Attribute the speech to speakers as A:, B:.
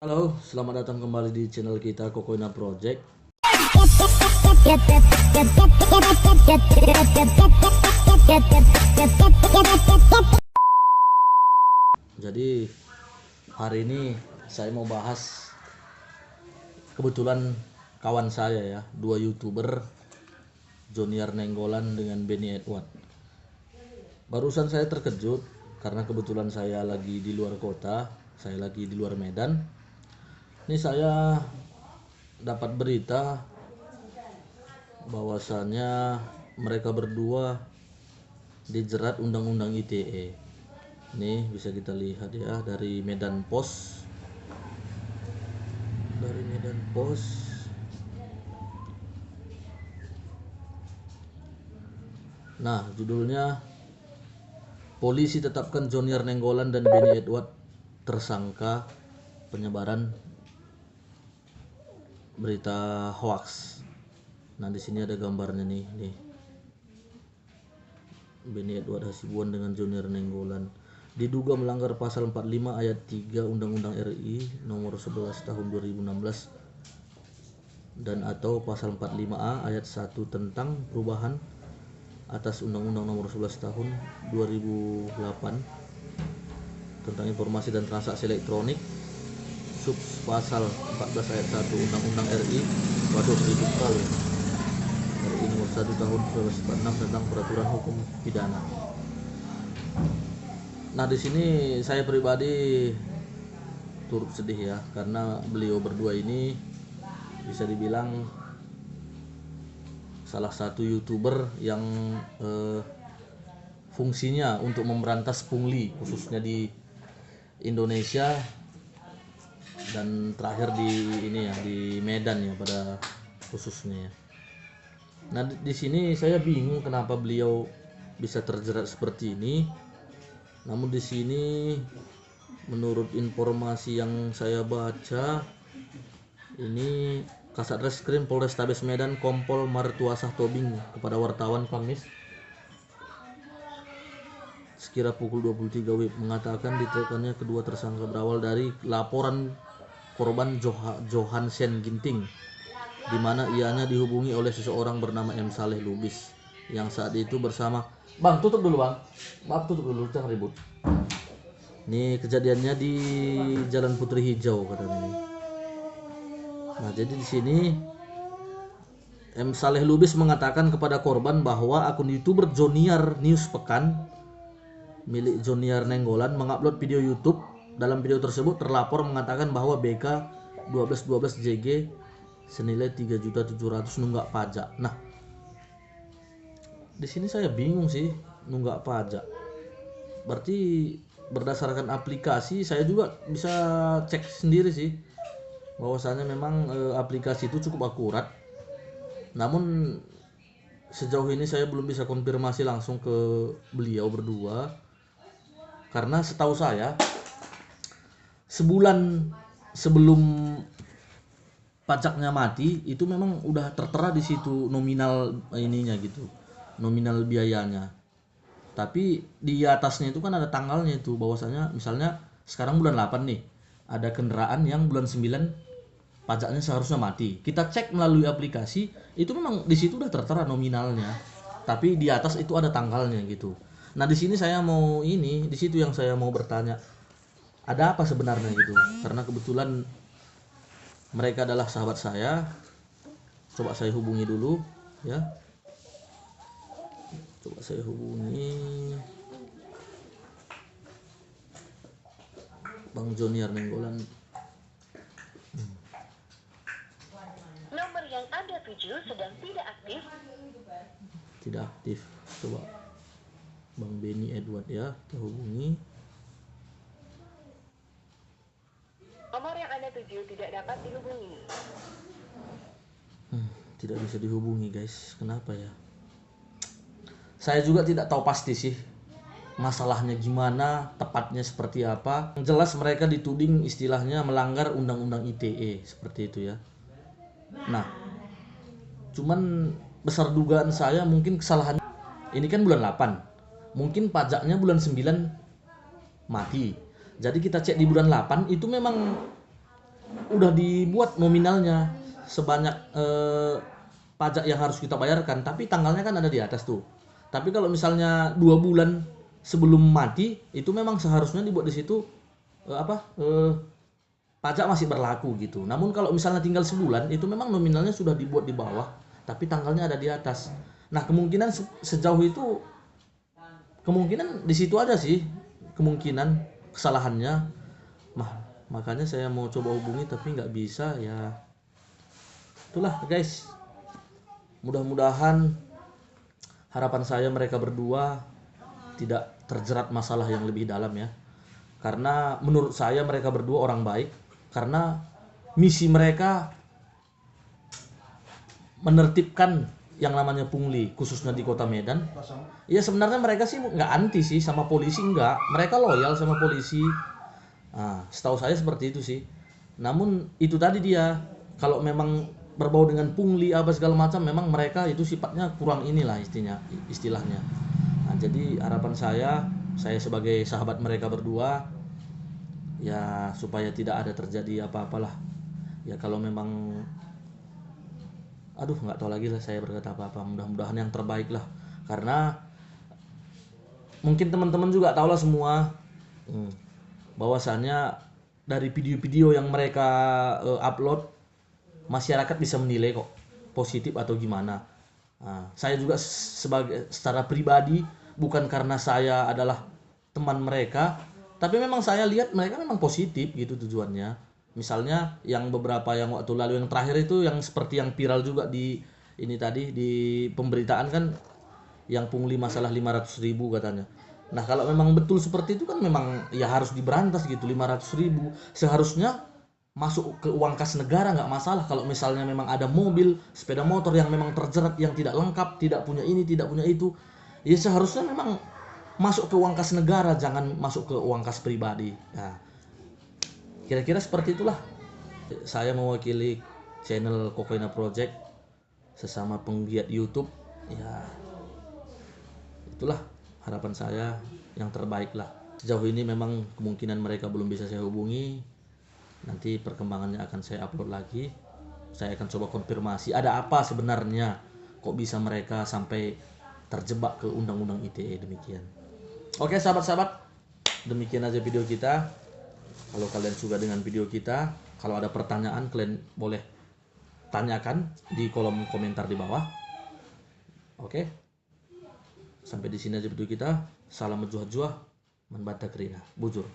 A: Halo, selamat datang kembali di channel kita Kokoina Project. Jadi hari ini saya mau bahas kebetulan kawan saya ya, dua YouTuber, Joniar Nenggolan dengan Benny Edward. Barusan saya terkejut karena kebetulan saya lagi di luar kota, saya lagi di luar Medan. Ini saya dapat berita bahwasannya mereka berdua dijerat Undang-Undang ITE. Nih bisa kita lihat ya dari Medan Post. Dari Medan Post. Nah, judulnya Polisi tetapkan Joniar Nenggolan dan Benny Edward tersangka penyebaran berita hoax. Nah, di sini ada gambarnya nih. Benny Edward Hasibuan dengan Joniar Nenggolan diduga melanggar pasal 45 ayat 3 Undang-Undang RI nomor 11 tahun 2016 dan atau pasal 45A ayat 1 tentang perubahan atas Undang-Undang nomor 11 tahun 2008 tentang informasi dan transaksi elektronik sub pasal 14 ayat 1 Undang-Undang RI waduh ribut kali RI nomor 1 tahun 1946 tentang peraturan hukum pidana. Nah, di sini saya pribadi turut sedih ya karena beliau berdua ini bisa dibilang salah satu YouTuber yang fungsinya untuk memberantas pungli khususnya di Indonesia dan terakhir di ini ya di Medan ya pada khususnya ya. Nah, di sini saya bingung kenapa beliau bisa terjerat seperti ini. Namun di sini menurut informasi yang saya baca ini Kasat Reskrim Polrestabes Medan Kompol Martuasah Tobing kepada wartawan Kamis sekira pukul 23 WIB mengatakan ditekannya kedua tersangka berawal dari laporan korban Johansen Ginting di mana ianya dihubungi oleh seseorang bernama M. Saleh Lubis yang saat itu bersama tutup dulu jangan ribut. Ini kejadiannya di Jalan Putri Hijau katanya. Nah, jadi di sini M. Saleh Lubis mengatakan kepada korban bahwa akun YouTuber Joniar News Pekan milik Joniar Nenggolan mengupload video YouTube. Dalam video tersebut terlapor mengatakan bahwa BK 1212 JG senilai 3.700.000 nunggak pajak. Nah, di sini saya bingung sih nunggak pajak. Berarti berdasarkan aplikasi saya juga bisa cek sendiri sih bahwasanya memang aplikasi itu cukup akurat. Namun sejauh ini saya belum bisa konfirmasi langsung ke beliau berdua karena setahu saya sebulan sebelum pajaknya mati itu memang udah tertera di situ nominal ininya gitu, nominal biayanya. Tapi di atasnya itu kan ada tanggalnya itu bahwasanya misalnya sekarang bulan 8 nih ada kendaraan yang bulan 9 pajaknya seharusnya mati. Kita cek melalui aplikasi itu memang di situ udah tertera nominalnya. Tapi di atas itu ada tanggalnya gitu. Nah, di sini saya mau di situ yang saya mau bertanya. Ada apa sebenarnya gitu? Karena kebetulan mereka adalah sahabat saya. Coba saya hubungi dulu ya. Coba saya hubungi Bang Joniar Nenggolan.
B: Nomor yang Anda tuju sedang tidak aktif.
A: Tidak aktif. Coba Bang Benny Edward ya, kita hubungi.
B: Nomor yang Anda tuju tidak dapat dihubungi.
A: Tidak bisa dihubungi guys, kenapa ya? Saya juga tidak tahu pasti sih masalahnya gimana, tepatnya seperti apa. Yang jelas mereka dituding istilahnya melanggar Undang-Undang ITE seperti itu ya. Nah, cuman besar dugaan saya mungkin kesalahan ini kan bulan 8. Mungkin pajaknya bulan 9 mati. Jadi kita cek di bulan 8 itu memang udah dibuat nominalnya sebanyak pajak yang harus kita bayarkan, tapi tanggalnya kan ada di atas tuh. Tapi kalau misalnya 2 bulan sebelum mati itu memang seharusnya dibuat di situ pajak masih berlaku gitu. Namun kalau misalnya tinggal sebulan itu memang nominalnya sudah dibuat di bawah, tapi tanggalnya ada di atas. Nah kemungkinan sejauh itu kemungkinan di situ aja sih kemungkinan kesalahannya. Makanya saya mau coba hubungi tapi nggak bisa ya. Itulah guys. Mudah-mudahan harapan saya mereka berdua tidak terjerat masalah yang lebih dalam ya. Karena menurut saya mereka berdua orang baik. Karena misi mereka menertibkan yang namanya pungli, khususnya di kota Medan. Ya sebenarnya mereka sih nggak anti sih sama polisi, nggak. Mereka loyal sama polisi. Nah, setahu saya seperti itu sih. Namun itu tadi dia, kalau memang berbau dengan pungli apa segala macam, memang mereka itu sifatnya kurang inilah istilahnya. Nah, jadi harapan saya sebagai sahabat mereka berdua ya supaya tidak ada terjadi apa-apalah. Ya kalau memang nggak tahu lagi lah saya berkata apa-apa. Mudah-mudahan yang terbaik lah. Karena mungkin teman-teman juga tahu lah semua bahwasannya dari video-video yang mereka upload, masyarakat bisa menilai kok positif atau gimana. Nah, saya juga secara pribadi, bukan karena saya adalah teman mereka, tapi memang saya lihat mereka memang positif gitu tujuannya. Misalnya yang beberapa yang waktu lalu yang terakhir itu yang seperti yang viral juga di ini tadi di pemberitaan kan, yang pungli masalah 500.000 katanya. Nah kalau memang betul seperti itu kan memang ya harus diberantas gitu. 500.000 seharusnya masuk ke uang kas negara, nggak masalah. Kalau misalnya memang ada mobil, sepeda motor yang memang terjerat, yang tidak lengkap, tidak punya ini, tidak punya itu, ya seharusnya memang masuk ke uang kas negara, jangan masuk ke uang kas pribadi. Nah, kira-kira seperti itulah. Saya mewakili channel Kokoina Project, sesama penggiat YouTube. Ya, itulah harapan saya yang terbaik lah. Sejauh ini memang kemungkinan mereka belum bisa saya hubungi. Nanti perkembangannya akan saya upload lagi. Saya akan coba konfirmasi ada apa sebenarnya kok bisa mereka sampai terjebak ke undang-undang ITE demikian. Oke sahabat-sahabat, demikian aja video kita. Kalau kalian suka dengan video kita, kalau ada pertanyaan kalian boleh tanyakan di kolom komentar di bawah. Oke. Sampai di sini aja video kita. Salam menjuah-juah, man badak rina. Bujur.